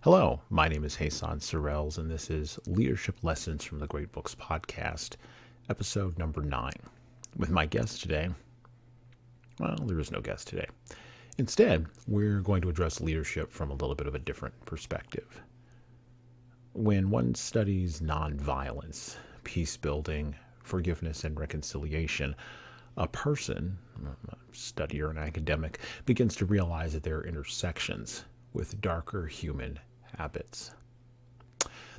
Hello, my name is Jesan Sorrells, and this is Leadership Lessons from the Great Books podcast, episode number 9. With my guest today, well, there is no guest today. Instead, we're going to address leadership from a little bit of a different perspective. When one studies nonviolence, peace building, forgiveness, and reconciliation, a person, a studier, an academic, begins to realize that there are intersections with darker human habits.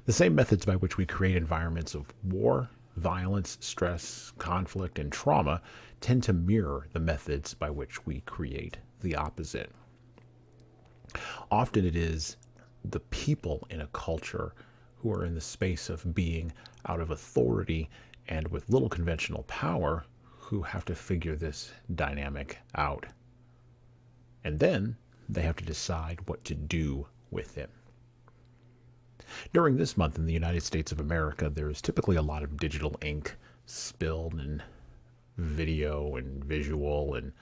The same methods by which we create environments of war, violence, stress, conflict, and trauma tend to mirror the methods by which we create the opposite. Often it is the people in a culture who are in the space of being out of authority and with little conventional power who have to figure this dynamic out. And then they have to decide what to do with it. During this month in the United States of America, there is typically a lot of digital ink spilled and video and visual and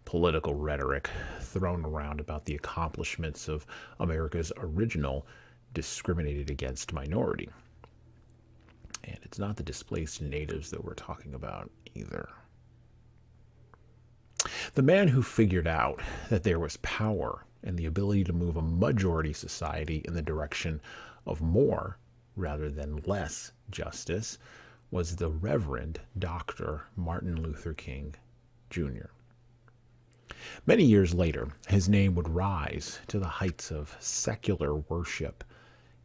political rhetoric thrown around about the accomplishments of America's original discriminated against minority. And it's not the displaced natives that we're talking about either. The man who figured out that there was power and the ability to move a majority society in the direction of more rather than less justice was the Reverend Dr. Martin Luther King Jr. Many years later, his name would rise to the heights of secular worship,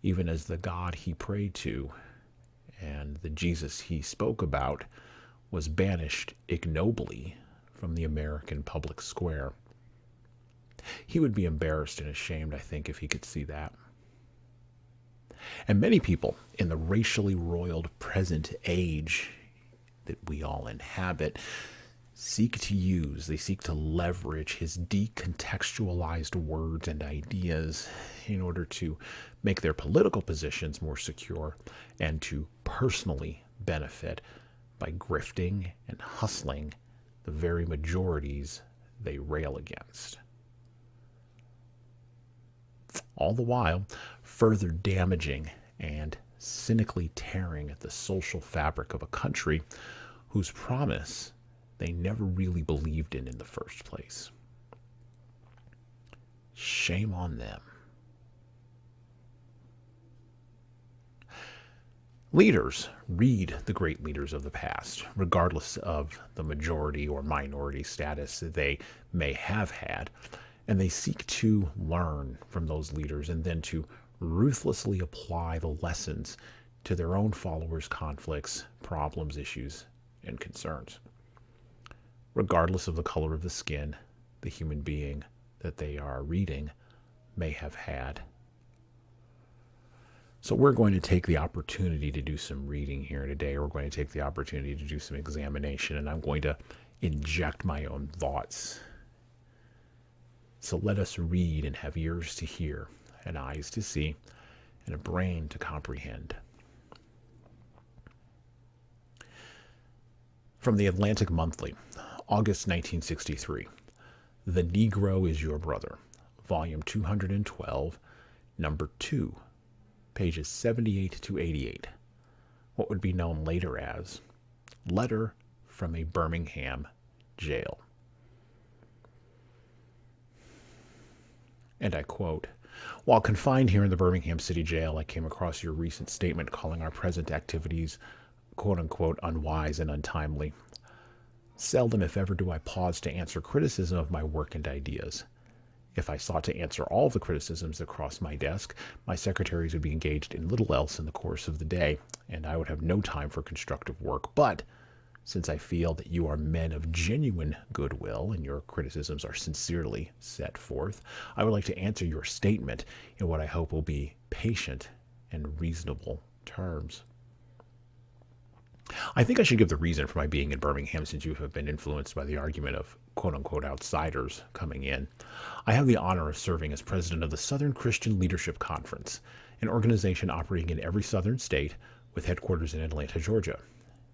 even as the God he prayed to and the Jesus he spoke about was banished ignobly from the American public square. He would be embarrassed and ashamed, I think, if he could see that. And many people in the racially roiled present age that we all inhabit seek to leverage his decontextualized words and ideas in order to make their political positions more secure and to personally benefit by grifting and hustling the very majorities they rail against. All the while, further damaging and cynically tearing at the social fabric of a country whose promise they never really believed in the first place. Shame on them. Leaders read the great leaders of the past, regardless of the majority or minority status that they may have had, and they seek to learn from those leaders and then to ruthlessly apply the lessons to their own followers' conflicts, problems, issues, and concerns. Regardless of the color of the skin the human being that they are reading may have had. So we're going to take the opportunity to do some reading here today. We're going to take the opportunity to do some examination, and I'm going to inject my own thoughts. So let us read and have ears to hear, and eyes to see, and a brain to comprehend. From the Atlantic Monthly, August 1963. The Negro is Your Brother, Volume 212, Number 2, pages 78 to 88. What would be known later as Letter from a Birmingham Jail. And I quote, "While confined here in the Birmingham City Jail, I came across your recent statement calling our present activities quote-unquote unwise and untimely. Seldom, if ever, do I pause to answer criticism of my work and ideas. If I sought to answer all of the criticisms that crossed my desk, my secretaries would be engaged in little else in the course of the day, and I would have no time for constructive work. But since I feel that you are men of genuine goodwill and your criticisms are sincerely set forth, I would like to answer your statement in what I hope will be patient and reasonable terms. I think I should give the reason for my being in Birmingham, since you have been influenced by the argument of quote-unquote outsiders coming in. I have the honor of serving as president of the Southern Christian Leadership Conference, an organization operating in every southern state with headquarters in Atlanta, Georgia.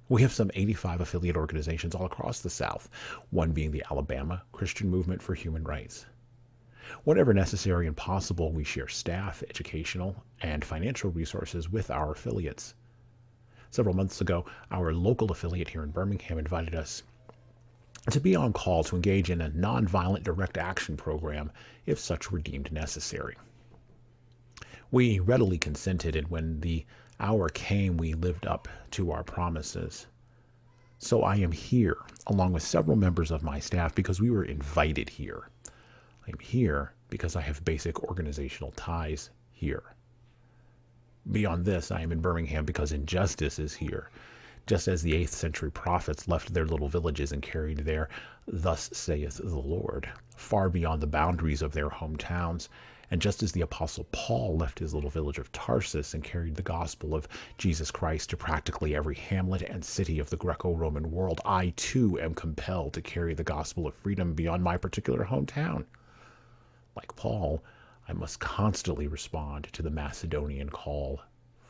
We have some 85 affiliate organizations all across the South, one being the Alabama Christian Movement for Human Rights. Whenever necessary and possible, we share staff, educational, and financial resources with our affiliates. Several months ago, our local affiliate here in Birmingham invited us to be on call to engage in a nonviolent direct action program if such were deemed necessary. We readily consented, and when the hour came, we lived up to our promises. So I am here, along with several members of my staff, because we were invited here. I'm here because I have basic organizational ties here. Beyond this, I am in Birmingham because injustice is here. Just as the 8th century prophets left their little villages and carried their "Thus saith the Lord" far beyond the boundaries of their hometowns, and just as the Apostle Paul left his little village of Tarsus and carried the gospel of Jesus Christ to practically every hamlet and city of the Greco-Roman world, I too am compelled to carry the gospel of freedom beyond my particular hometown. Like Paul, I must constantly respond to the Macedonian call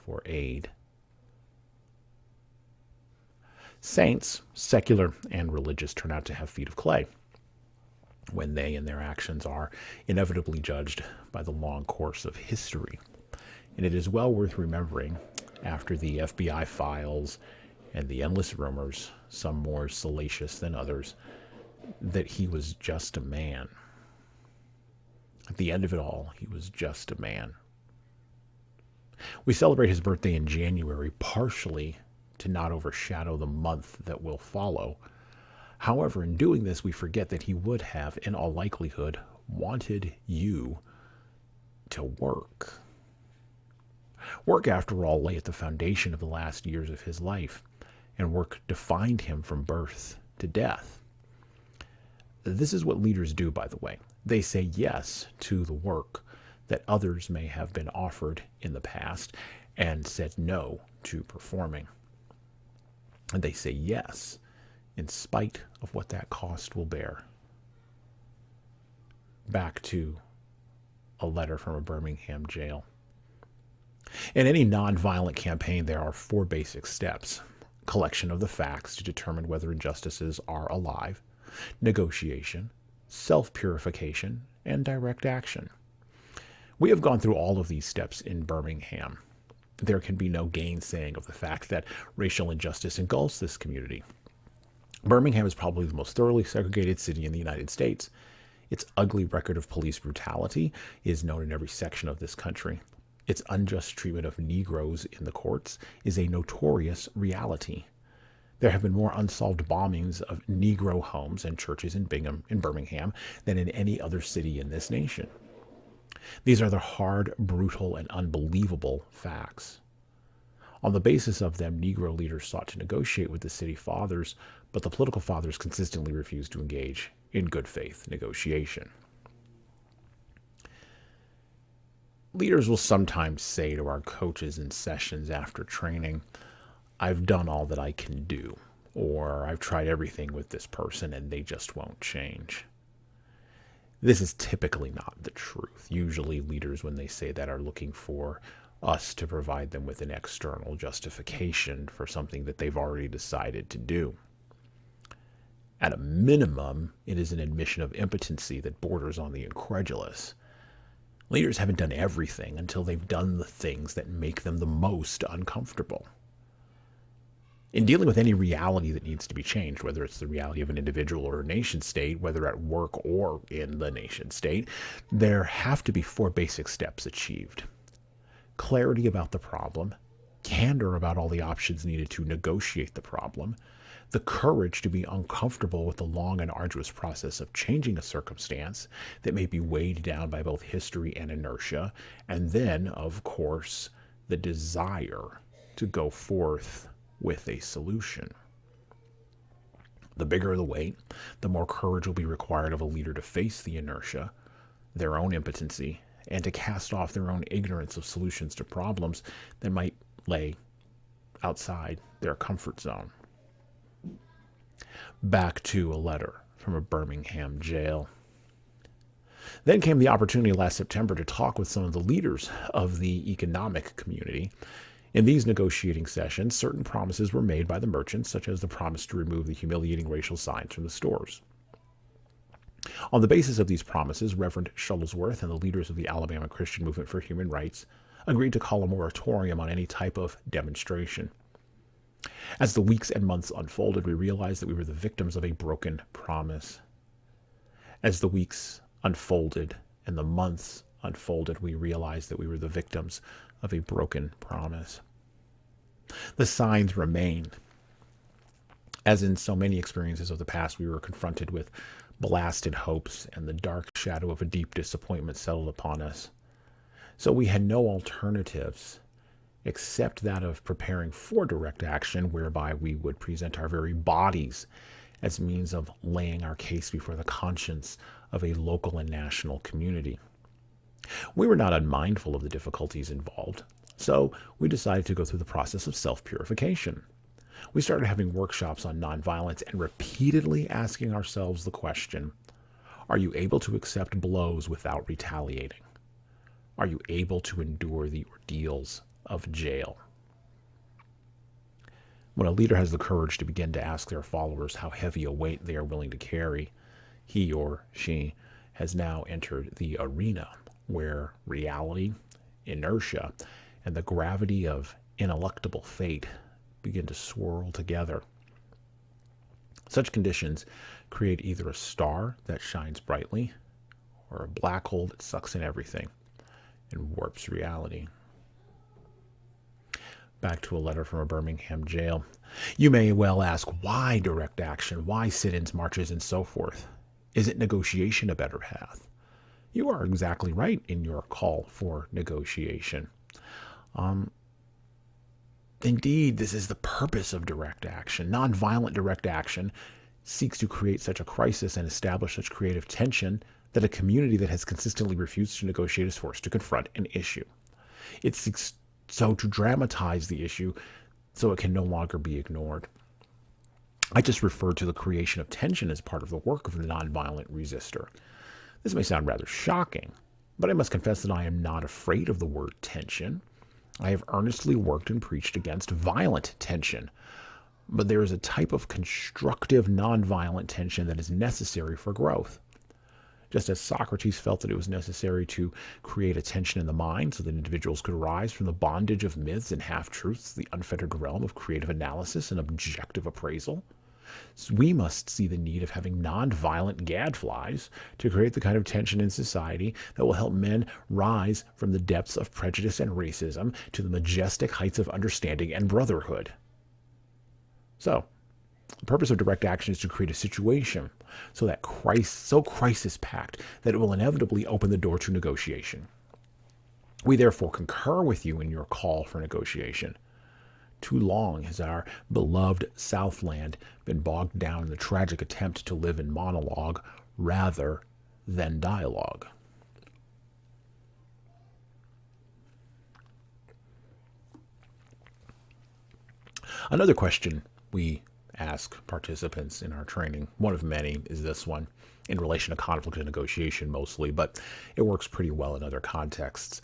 for aid. Saints, secular and religious, turn out to have feet of clay when they and their actions are inevitably judged by the long course of history. And it is well worth remembering, after the FBI files and the endless rumors, some more salacious than others, that he was just a man. At the end of it all, he was just a man. We celebrate his birthday in January partially to not overshadow the month that will follow. However, in doing this, we forget that he would have, in all likelihood, wanted you to work. Work, after all, lay at the foundation of the last years of his life, and work defined him from birth to death. This is what leaders do, by the way. They say yes to the work that others may have been offered in the past and said no to performing. And they say yes in spite of what that cost will bear. Back to a letter from a Birmingham jail. In any nonviolent campaign, there are 4 basic steps: collection of the facts to determine whether injustices are alive, negotiation, self-purification, and direct action. We have gone through all of these steps in Birmingham. There can be no gainsaying of the fact that racial injustice engulfs this community. Birmingham is probably the most thoroughly segregated city in the United States. Its ugly record of police brutality is known in every section of this country. Its unjust treatment of Negroes in the courts is a notorious reality. There have been more unsolved bombings of Negro homes and churches in Birmingham than in any other city in this nation. These are the hard, brutal, and unbelievable facts. On the basis of them, Negro leaders sought to negotiate with the city fathers, but the political fathers consistently refused to engage in good faith negotiation. Leaders will sometimes say to our coaches in sessions after training, "I've done all that I can do," or "I've tried everything with this person and they just won't change." This is typically not the truth. Usually leaders, when they say that, are looking for us to provide them with an external justification for something that they've already decided to do. At a minimum, it is an admission of impotency that borders on the incredulous. Leaders haven't done everything until they've done the things that make them the most uncomfortable. In dealing with any reality that needs to be changed, whether it's the reality of an individual or a nation state, whether at work or in the nation state, there have to be 4 basic steps achieved. Clarity about the problem, candor about all the options needed to negotiate the problem, the courage to be uncomfortable with the long and arduous process of changing a circumstance that may be weighed down by both history and inertia, and then, of course, the desire to go forth with a solution. The bigger the weight, the more courage will be required of a leader to face the inertia, their own impotency, and to cast off their own ignorance of solutions to problems that might lay outside their comfort zone. Back to a letter from a Birmingham jail. Then came the opportunity last September to talk with some of the leaders of the economic community. In these negotiating sessions, certain promises were made by the merchants, such as the promise to remove the humiliating racial signs from the stores. On the basis of these promises, Reverend Shuttlesworth and the leaders of the Alabama Christian Movement for Human Rights agreed to call a moratorium on any type of demonstration. As the weeks and months unfolded, we realized that we were the victims of a broken promise. As the weeks unfolded and the months unfolded, we realized that we were the victims of a broken promise. The signs remained. As in so many experiences of the past, we were confronted with blasted hopes, and the dark shadow of a deep disappointment settled upon us. So we had no alternatives except that of preparing for direct action, whereby we would present our very bodies as means of laying our case before the conscience of a local and national community. We were not unmindful of the difficulties involved, so we decided to go through the process of self-purification. We started having workshops on nonviolence and repeatedly asking ourselves the question, are you able to accept blows without retaliating? Are you able to endure the ordeals of jail? When a leader has the courage to begin to ask their followers how heavy a weight they are willing to carry, he or she has now entered the arena where reality, inertia, and the gravity of ineluctable fate begin to swirl together. Such conditions create either a star that shines brightly or a black hole that sucks in everything and warps reality. Back to a letter from a Birmingham jail. You may well ask, why direct action? Why sit-ins, marches, and so forth? Isn't negotiation a better path? You are exactly right in your call for negotiation. Indeed, this is the purpose of direct action. Nonviolent direct action seeks to create such a crisis and establish such creative tension that a community that has consistently refused to negotiate is forced to confront an issue. It seeks so to dramatize the issue so it can no longer be ignored. I just referred to the creation of tension as part of the work of the nonviolent resistor. This may sound rather shocking, but I must confess that I am not afraid of the word tension. I have earnestly worked and preached against violent tension, but there is a type of constructive nonviolent tension that is necessary for growth. Just as Socrates felt that it was necessary to create a tension in the mind so that individuals could rise from the bondage of myths and half-truths to the unfettered realm of creative analysis and objective appraisal, so we must see the need of having non-violent gadflies to create the kind of tension in society that will help men rise from the depths of prejudice and racism to the majestic heights of understanding and brotherhood. So, the purpose of direct action is to create a situation so crisis-packed that it will inevitably open the door to negotiation. We therefore concur with you in your call for negotiation. Too long has our beloved Southland been bogged down in the tragic attempt to live in monologue rather than dialogue. Another question we ask participants in our training, one of many, is this one, in relation to conflict and negotiation mostly, but it works pretty well in other contexts,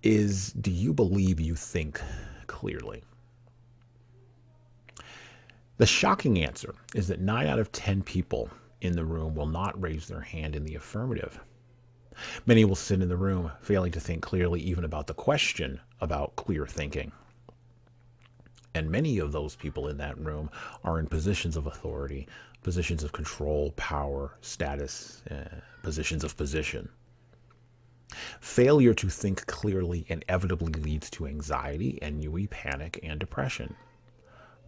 is, do you believe you think clearly? The shocking answer is that 9 out of 10 people in the room will not raise their hand in the affirmative. Many will sit in the room failing to think clearly even about the question about clear thinking. And many of those people in that room are in positions of authority, positions of control, power, status, positions of position. Failure to think clearly inevitably leads to anxiety, ennui, panic, and depression.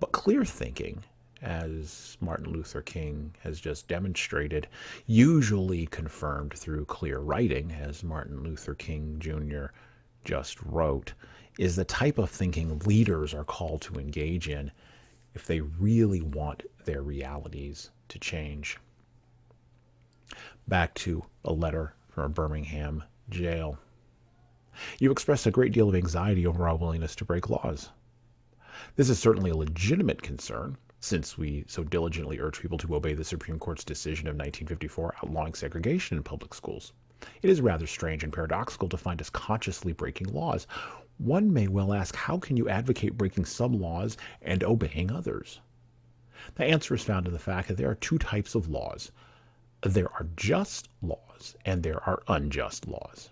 But clear thinking, as Martin Luther King has just demonstrated, usually confirmed through clear writing, as Martin Luther King Jr. just wrote, is the type of thinking leaders are called to engage in if they really want their realities to change. Back to a letter from a Birmingham jail. You expressed a great deal of anxiety over our willingness to break laws. This is certainly a legitimate concern, since we so diligently urge people to obey the Supreme Court's decision of 1954 outlawing segregation in public schools. It is rather strange and paradoxical to find us consciously breaking laws. One may well ask, how can you advocate breaking some laws and obeying others? The answer is found in the fact that there are 2 types of laws. There are just laws and there are unjust laws.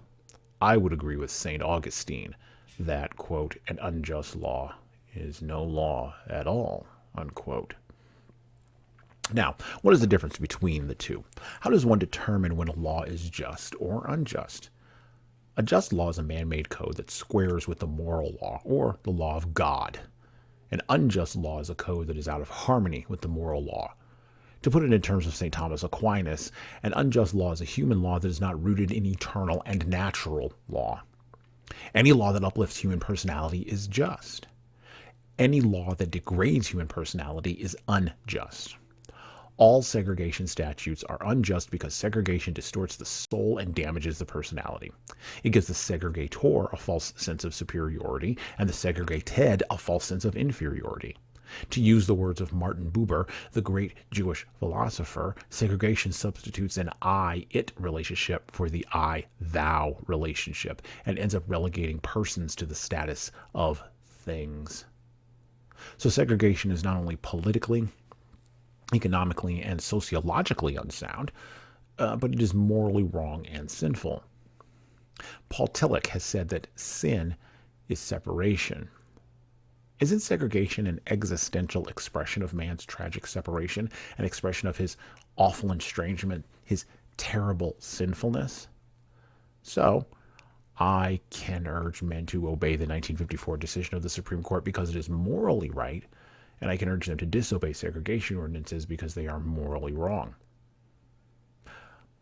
I would agree with St. Augustine that, quote, an unjust law is no law at all, unquote. Now, what is the difference between the two? How does one determine when a law is just or unjust? A just law is a man-made code that squares with the moral law or the law of God. An unjust law is a code that is out of harmony with the moral law. To put it in terms of St. Thomas Aquinas, an unjust law is a human law that is not rooted in eternal and natural law. Any law that uplifts human personality is just. Any law that degrades human personality is unjust. All segregation statutes are unjust because segregation distorts the soul and damages the personality. It gives the segregator a false sense of superiority and the segregated a false sense of inferiority. To use the words of Martin Buber, the great Jewish philosopher, segregation substitutes an I-it relationship for the I-thou relationship and ends up relegating persons to the status of things. So segregation is not only politically, economically, and sociologically unsound, but it is morally wrong and sinful. Paul Tillich has said that sin is separation. Isn't segregation an existential expression of man's tragic separation, an expression of his awful estrangement, his terrible sinfulness? So, I can urge men to obey the 1954 decision of the Supreme Court because it is morally right, and I can urge them to disobey segregation ordinances because they are morally wrong.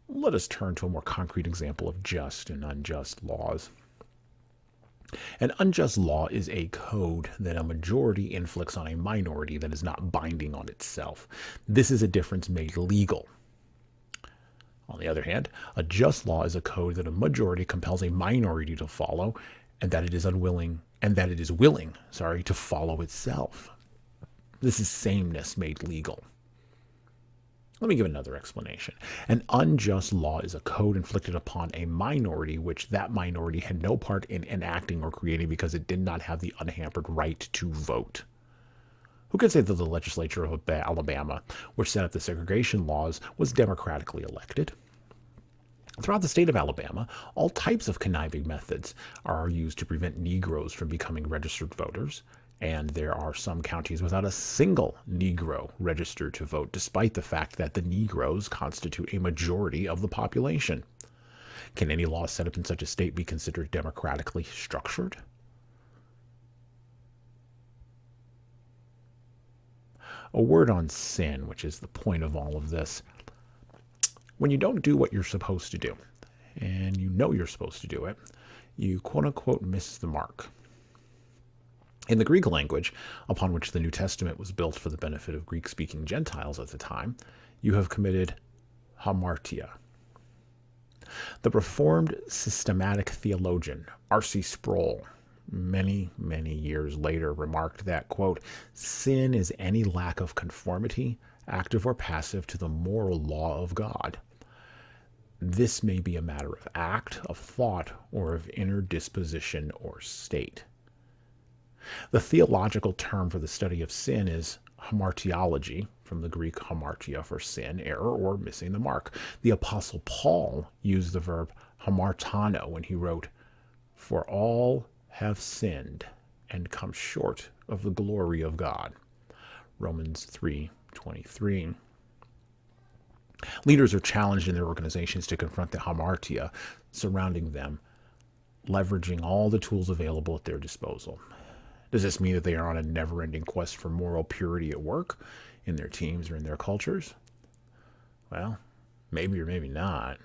Let us turn to a more concrete example of just and unjust laws. An unjust law is a code that a majority inflicts on a minority that is not binding on itself. This is a difference made legal. On the other hand, a just law is a code that a majority compels a minority to follow, and that it is willing to follow itself. This is sameness made legal. Let me give another explanation. An unjust law is a code inflicted upon a minority which that minority had no part in enacting or creating because it did not have the unhampered right to vote. Who can say that the legislature of Alabama, which set up the segregation laws, was democratically elected? Throughout the state of Alabama, all types of conniving methods are used to prevent Negroes from becoming registered voters, and there are some counties without a single Negro registered to vote, despite the fact that the Negroes constitute a majority of the population. Can any law set up in such a state be considered democratically structured? A word on sin, which is the point of all of this. When you don't do what you're supposed to do, and you know you're supposed to do it, you quote-unquote miss the mark. In the Greek language, upon which the New Testament was built for the benefit of Greek-speaking Gentiles at the time, you have committed hamartia. The Reformed systematic theologian R.C. Sproul, many years later, remarked that, quote, sin is any lack of conformity, active or passive, to the moral law of God. This may be a matter of act, of thought, or of inner disposition or state. The theological term for the study of sin is hamartiology, from the Greek hamartia for sin, error, or missing the mark. The Apostle Paul used the verb hamartano when he wrote, "For all have sinned and come short of the glory of God." Romans 3:23. Leaders are challenged in their organizations to confront the hamartia surrounding them, leveraging all the tools available at their disposal. Does this mean that they are on a never-ending quest for moral purity at work, in their teams, or in their cultures? Well, maybe or maybe not.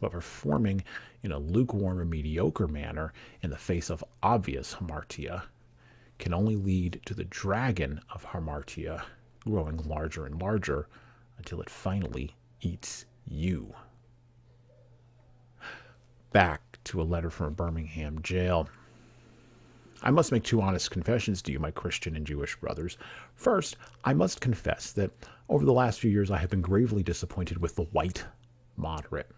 But performing in a lukewarm or mediocre manner in the face of obvious hamartia can only lead to the dragon of hamartia growing larger and larger until it finally eats you. Back to a letter from a Birmingham jail. I must make two honest confessions to you, my Christian and Jewish brothers. First, I must confess that over the last few years I have been gravely disappointed with the white moderate.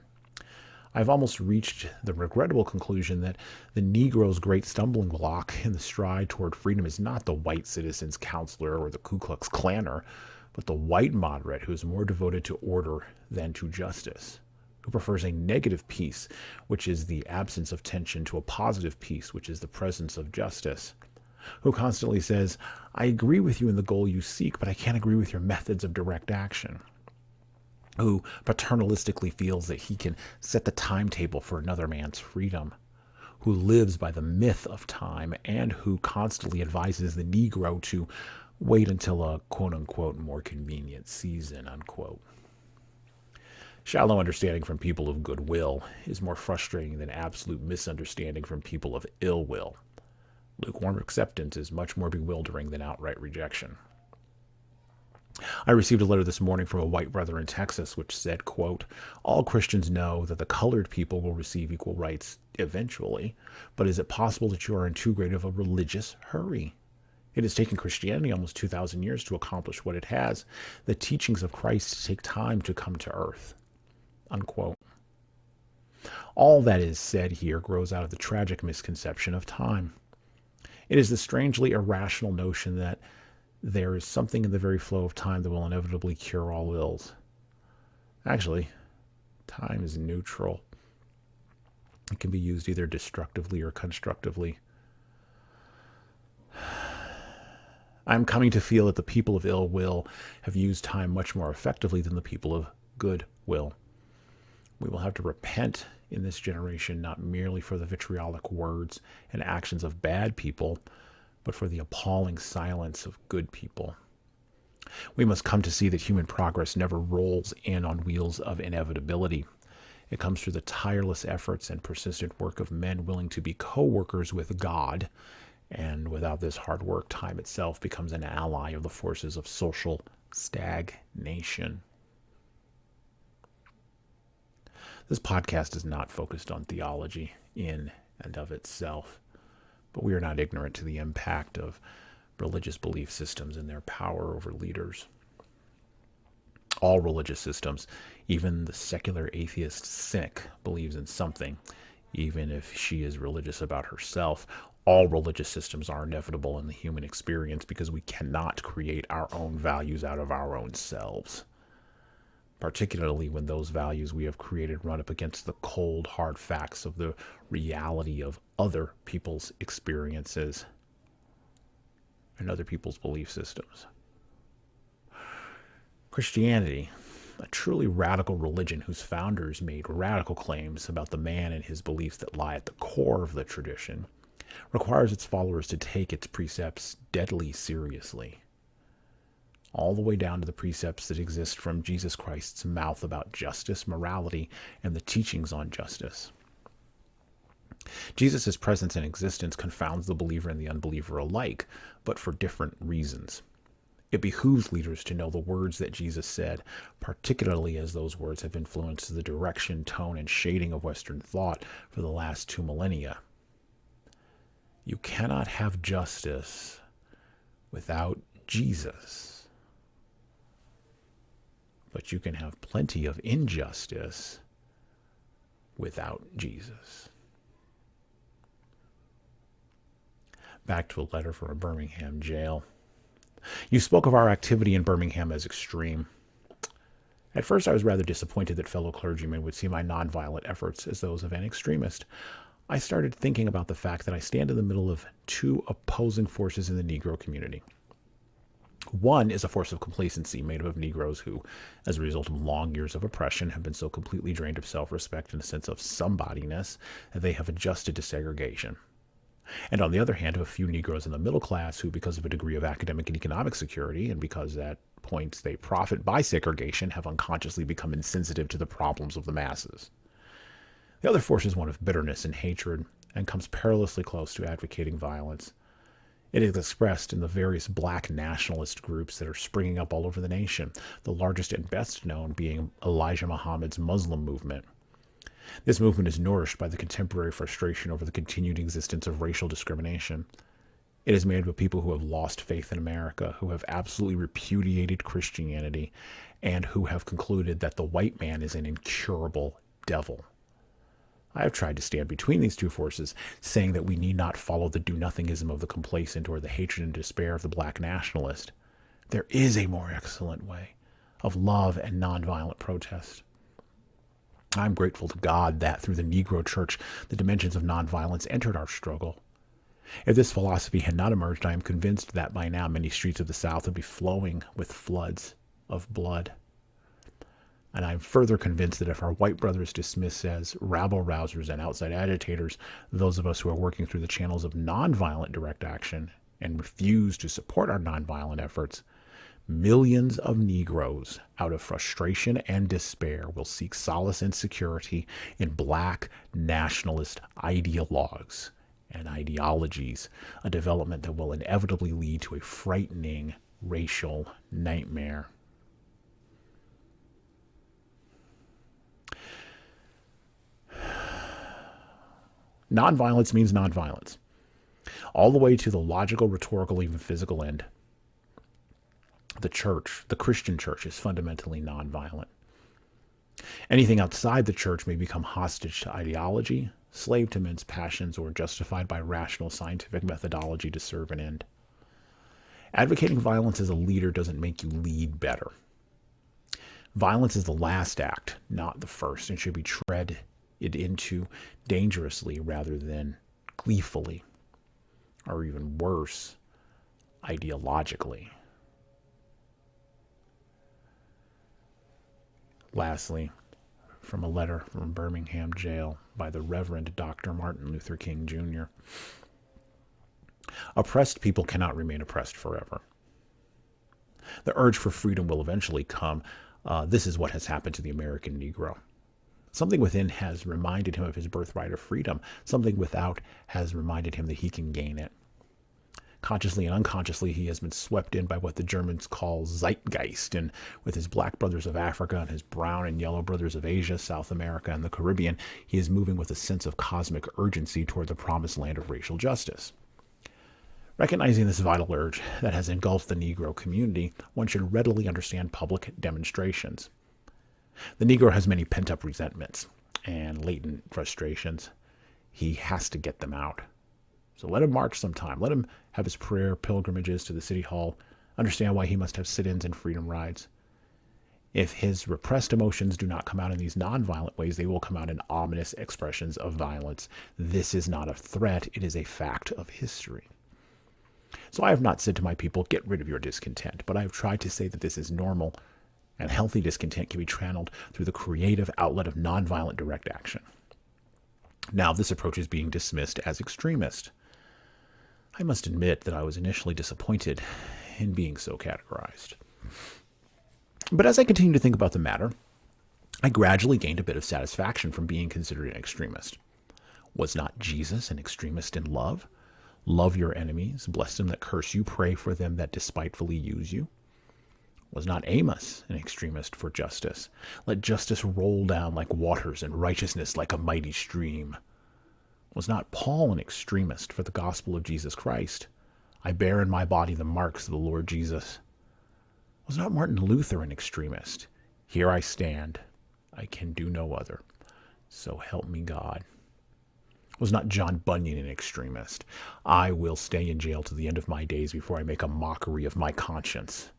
I have almost reached the regrettable conclusion that the Negro's great stumbling block in the stride toward freedom is not the white citizen's counselor or the Ku Klux Klaner, but the white moderate who is more devoted to order than to justice, who prefers a negative peace, which is the absence of tension, to a positive peace, which is the presence of justice, who constantly says, I agree with you in the goal you seek, but I can't agree with your methods of direct action, who paternalistically feels that he can set the timetable for another man's freedom, who lives by the myth of time, and who constantly advises the Negro to wait until a quote-unquote more convenient season, unquote. Shallow understanding from people of goodwill is more frustrating than absolute misunderstanding from people of ill will. Lukewarm acceptance is much more bewildering than outright rejection. I received a letter this morning from a white brother in Texas which said, quote, all Christians know that the colored people will receive equal rights eventually, but is it possible that you are in too great of a religious hurry? It has taken Christianity almost 2,000 years to accomplish what it has. The teachings of Christ take time to come to earth. Unquote. All that is said here grows out of the tragic misconception of time. It is the strangely irrational notion that there is something in the very flow of time that will inevitably cure all ills. Actually, time is neutral. It can be used either destructively or constructively. I'm coming to feel that the people of ill will have used time much more effectively than the people of good will. We will have to repent in this generation not merely for the vitriolic words and actions of bad people, but for the appalling silence of good people. We must come to see that human progress never rolls in on wheels of inevitability. It comes through the tireless efforts and persistent work of men willing to be co-workers with God, and without this hard work, time itself becomes an ally of the forces of social stagnation. This podcast is not focused on theology in and of itself, but we are not ignorant to the impact of religious belief systems and their power over leaders. All religious systems, even the secular atheist cynic, believes in something, even if she is religious about herself. All religious systems are inevitable in the human experience because we cannot create our own values out of our own selves, particularly when those values we have created run up against the cold, hard facts of the reality of other people's experiences and other people's belief systems. Christianity, a truly radical religion whose founders made radical claims about the man and his beliefs that lie at the core of the tradition, requires its followers to take its precepts deadly seriously, all the way down to the precepts that exist from Jesus Christ's mouth about justice, morality, and the teachings on justice. Jesus' presence and existence confounds the believer and the unbeliever alike, but for different reasons. It behooves leaders to know the words that Jesus said, particularly as those words have influenced the direction, tone, and shading of Western thought for the last 2 millennia. You cannot have justice without Jesus, but you can have plenty of injustice without Jesus. Back to a letter from a Birmingham jail. You spoke of our activity in Birmingham as extreme. At first, I was rather disappointed that fellow clergymen would see my nonviolent efforts as those of an extremist. I started thinking about the fact that I stand in the middle of 2 opposing forces in the Negro community. One is a force of complacency made up of Negroes who, as a result of long years of oppression, have been so completely drained of self-respect and a sense of somebodyness that they have adjusted to segregation. And on the other hand, a few Negroes in the middle class who, because of a degree of academic and economic security, and because at points they profit by segregation, have unconsciously become insensitive to the problems of the masses. The other force is one of bitterness and hatred, and comes perilously close to advocating violence. It is expressed in the various black nationalist groups that are springing up all over the nation, the largest and best known being Elijah Muhammad's Muslim movement. This movement is nourished by the contemporary frustration over the continued existence of racial discrimination. It is made up of people who have lost faith in America, who have absolutely repudiated Christianity, and who have concluded that the white man is an incurable devil. I have tried to stand between these 2 forces, saying that we need not follow the do-nothingism of the complacent or the hatred and despair of the black nationalist. There is a more excellent way of love and nonviolent protest. I'm grateful to God that through the Negro Church, the dimensions of nonviolence entered our struggle. If this philosophy had not emerged, I am convinced that by now many streets of the South would be flowing with floods of blood. And I'm further convinced that if our white brothers dismiss as rabble-rousers and outside agitators those of us who are working through the channels of nonviolent direct action and refuse to support our nonviolent efforts, millions of Negroes, out of frustration and despair, will seek solace and security in black nationalist ideologues and ideologies, a development that will inevitably lead to a frightening racial nightmare. Nonviolence means nonviolence, all the way to the logical, rhetorical, even physical end. The church, the Christian church, is fundamentally nonviolent. Anything outside the church may become hostage to ideology, slave to men's passions, or justified by rational scientific methodology to serve an end. Advocating violence as a leader doesn't make you lead better. Violence is the last act, not the first, and should be treaded into dangerously rather than gleefully, or even worse, ideologically. Lastly, from a letter from Birmingham jail by the Reverend Dr. Martin Luther King Jr. Oppressed people cannot remain oppressed forever. The urge for freedom will eventually come. This is what has happened to the American Negro. Something within has reminded him of his birthright of freedom. Something without has reminded him that he can gain it. Consciously and unconsciously, he has been swept in by what the Germans call zeitgeist, and with his black brothers of Africa and his brown and yellow brothers of Asia, South America, and the Caribbean, he is moving with a sense of cosmic urgency toward the promised land of racial justice. Recognizing this vital urge that has engulfed the Negro community, one should readily understand public demonstrations. The Negro has many pent-up resentments and latent frustrations. He has to get them out. So let him march sometime. Let him have his prayer pilgrimages to the city hall. Understand why he must have sit-ins and freedom rides. If his repressed emotions do not come out in these nonviolent ways, they will come out in ominous expressions of violence. This is not a threat. It is a fact of history. So I have not said to my people, get rid of your discontent, but I have tried to say that this is normal, and healthy discontent can be channeled through the creative outlet of nonviolent direct action. Now, this approach is being dismissed as extremist. I must admit that I was initially disappointed in being so categorized. But as I continued to think about the matter, I gradually gained a bit of satisfaction from being considered an extremist. Was not Jesus an extremist in love? Love your enemies, bless them that curse you, pray for them that despitefully use you. Was not Amos an extremist for justice? Let justice roll down like waters and righteousness like a mighty stream. Was not Paul an extremist for the gospel of Jesus Christ? I bear in my body the marks of the Lord Jesus. Was not Martin Luther an extremist? Here I stand. I can do no other. So help me God. Was not John Bunyan an extremist? I will stay in jail to the end of my days before I make a mockery of my conscience.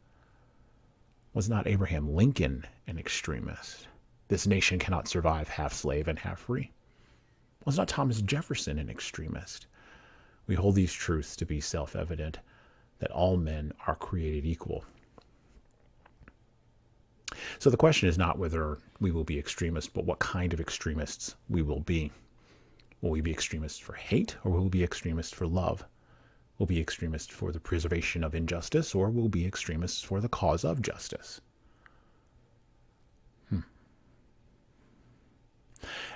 Was not Abraham Lincoln an extremist? This nation cannot survive half slave and half free. Was not Thomas Jefferson an extremist? We hold these truths to be self-evident, that all men are created equal. So the question is not whether we will be extremists, but what kind of extremists we will be. Will we be extremists for hate, or will we be extremists for love? Will we be extremists for the preservation of injustice, or will we be extremists for the cause of justice?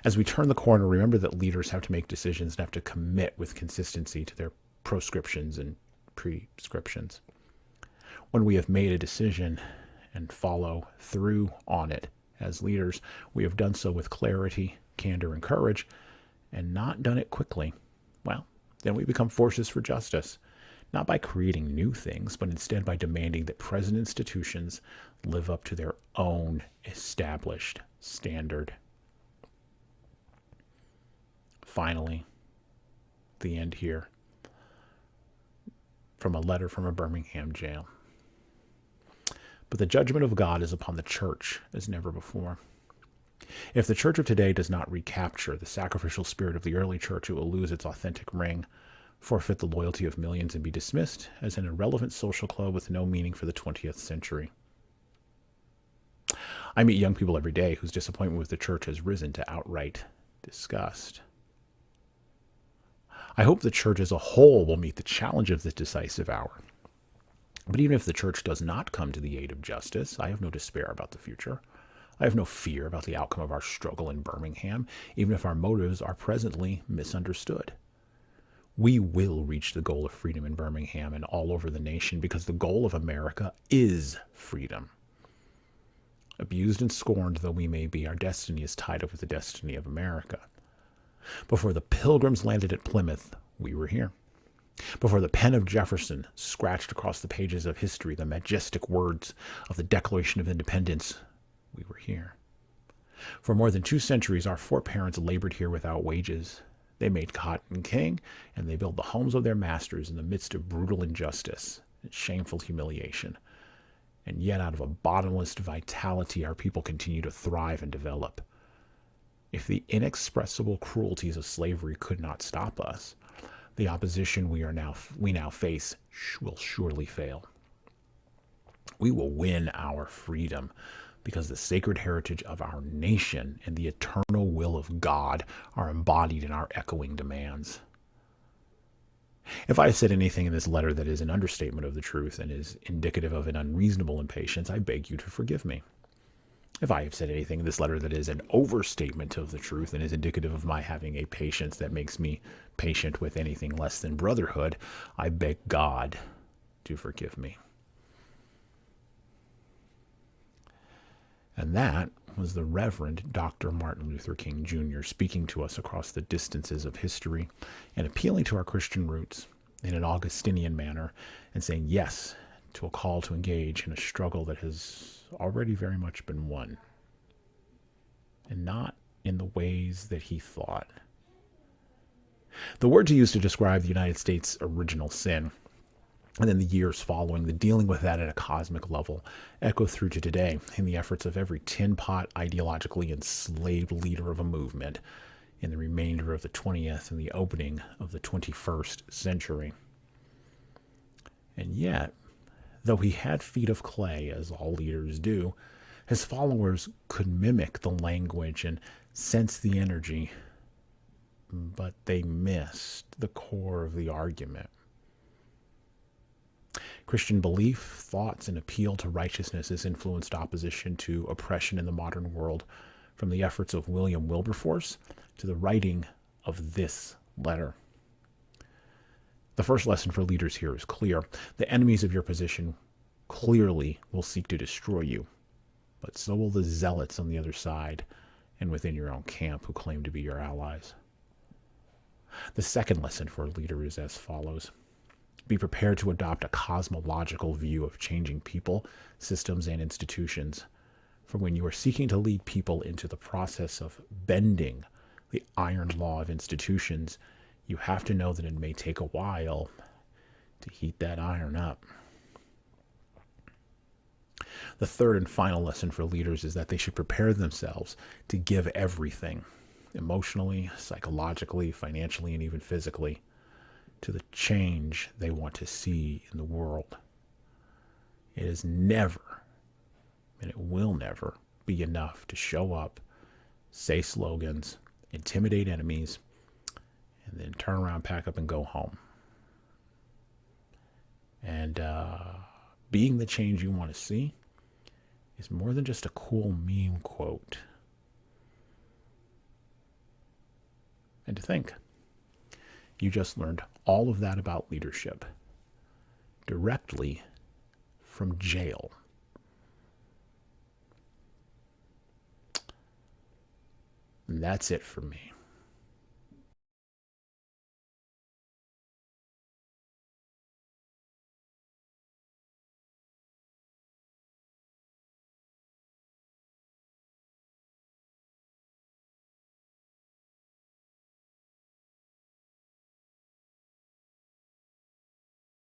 As we turn the corner, remember that leaders have to make decisions and have to commit with consistency to their proscriptions and prescriptions. When we have made a decision and follow through on it as leaders, we have done so with clarity, candor, and courage, and not done it quickly. Well, then we become forces for justice, not by creating new things, but instead by demanding that present institutions live up to their own established standard. Finally, the end here, from a letter from a Birmingham jail. But the judgment of God is upon the church as never before. If the church of today does not recapture the sacrificial spirit of the early church, it will lose its authentic ring, forfeit the loyalty of millions, and be dismissed as an irrelevant social club with no meaning for the 20th century. I meet young people every day whose disappointment with the church has risen to outright disgust. I hope the church as a whole will meet the challenge of this decisive hour. But even if the church does not come to the aid of justice, I have no despair about the future. I have no fear about the outcome of our struggle in Birmingham, even if our motives are presently misunderstood. We will reach the goal of freedom in Birmingham and all over the nation, because the goal of America is freedom. Abused and scorned though we may be, our destiny is tied up with the destiny of America. Before the Pilgrims landed at Plymouth, we were here. Before the pen of Jefferson scratched across the pages of history the majestic words of the Declaration of Independence, we were here. For more than 2 centuries, our foreparents labored here without wages. They made cotton king, and they built the homes of their masters in the midst of brutal injustice and shameful humiliation. And yet, out of a bottomless vitality, our people continue to thrive and develop. If the inexpressible cruelties of slavery could not stop us, the opposition we now face will surely fail. We will win our freedom, because the sacred heritage of our nation and the eternal will of God are embodied in our echoing demands. If I have said anything in this letter that is an understatement of the truth and is indicative of an unreasonable impatience, I beg you to forgive me. If I have said anything in this letter that is an overstatement of the truth and is indicative of my having a patience that makes me patient with anything less than brotherhood, I beg God to forgive me. And that was the Reverend Dr. Martin Luther King Jr. speaking to us across the distances of history and appealing to our Christian roots in an Augustinian manner and saying yes to a call to engage in a struggle that has already very much been won, and not in the ways that he thought. The words he used to describe the United States' original sin, and then the years following, the dealing with that at a cosmic level, echo through to today in the efforts of every tin-pot, ideologically enslaved leader of a movement in the remainder of the 20th and the opening of the 21st century. And yet, though he had feet of clay, as all leaders do, his followers could mimic the language and sense the energy, but they missed the core of the argument. Christian belief, thoughts, and appeal to righteousness has influenced opposition to oppression in the modern world, from the efforts of William Wilberforce to the writing of this letter. The first lesson for leaders here is clear. The enemies of your position clearly will seek to destroy you, but so will the zealots on the other side and within your own camp who claim to be your allies. The second lesson for a leader is as follows. Be prepared to adopt a cosmological view of changing people, systems, and institutions. For when you are seeking to lead people into the process of bending the iron law of institutions, you have to know that it may take a while to heat that iron up. The third and final lesson for leaders is that they should prepare themselves to give everything, emotionally, psychologically, financially, and even physically, to the change they want to see in the world. It is never, and it will never, be enough to show up, say slogans, intimidate enemies, and then turn around, pack up, and go home. And being the change you want to see is more than just a cool meme quote. And to think, you just learned all of that about leadership directly from jail. And that's it for me.